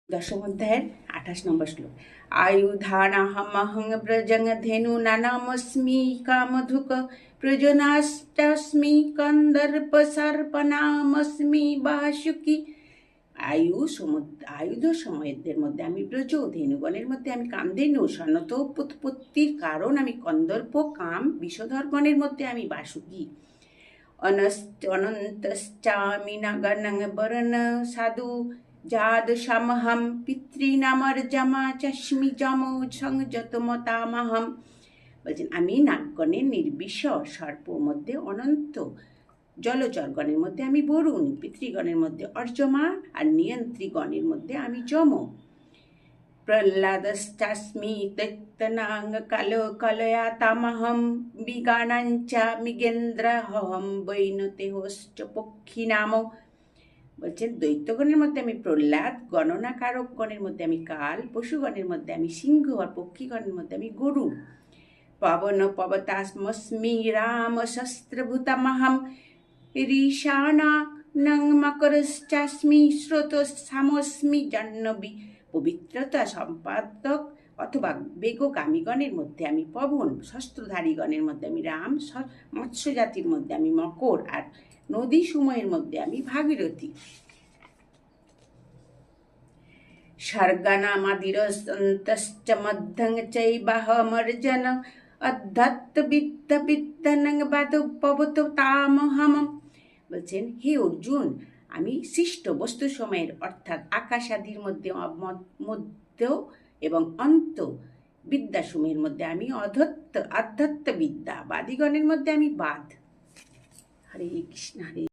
দশম অধ্যায়ের 28 নম্বর শ্লোক। আয়ুধানাহমহং ব্রজং ধেনু নানামস্মি কামধুক প্রজনাষ্টাস্মি কন্দর্প সর্পনামস্মি বাসুকি। আয়ুধ সময়ের মধ্যে আমি ব্রজ, ধেনুগণের মধ্যে আমি কামধেনু, সনত উৎপত্তির কারণ আমি কন্দর্প, কাম বিষধরগণের মধ্যে আমি বাসুকি। অনন্তশ্চামি নাগনং বরণ সাধু যাদশামহম পিতৃনামর্জমা চস্মি যম সংযত মতামহম। বলছেন আমি নাগগণের নির্বিষ, সর্প মধ্যে অনন্ত, জলচরগণের মধ্যে আমি বরুণ, পিতৃগণের মধ্যে অর্জমা, আর নিয়ন্ত্রীগণের মধ্যে আমি যম। প্রহ্লাদশ্চাস্মি দৈত্যনাং কলয়াতামহম বিগানাঞ্চ মৃগেন্দ্রহম বৈনতেহশ্চ পক্ষী নাম। বলছেন দৈত্যগণের মধ্যে আমি প্রহ্লাদ, গণনাকারক গণের মধ্যে আমি কাল, পশুগণের মধ্যে আমি সিংহ, আর পক্ষীগণের মধ্যে আমি গরু। পবন পবতাস্মস্মি রাম শস্ত্রভূতমহম ঋষানাং মকরশ্চাস্মি স্রোতস্যামস্মি জাহ্নবী। পবিত্রতা সম্পাদক অথবা বেগগামীগণের মধ্যে আমি পবন, শস্ত্রধারীগণের মধ্যে আমি রাম, মৎস্য জাতির মধ্যে আমি মকর, আর নদী সমূহের মধ্যে আমি ভাগীরথী। স্বর্গনামাদিরস্তশ্চ মধ্যং চৈবাহমর্জন অধ্যত্ত বিদ্যনং বাদুপবতামহম। বলছেন হে অর্জুন, আমি সৃষ্ট বস্তু সময়ের অর্থাৎ আকাশাদির মধ্য এবং অন্ত বিদ্যাসমূহের মধ্যে আমি অধ্যত্ত বিদ্যা, বাদিগণের মধ্যে আমি বাদ। হরে কৃষ্ণ হরে।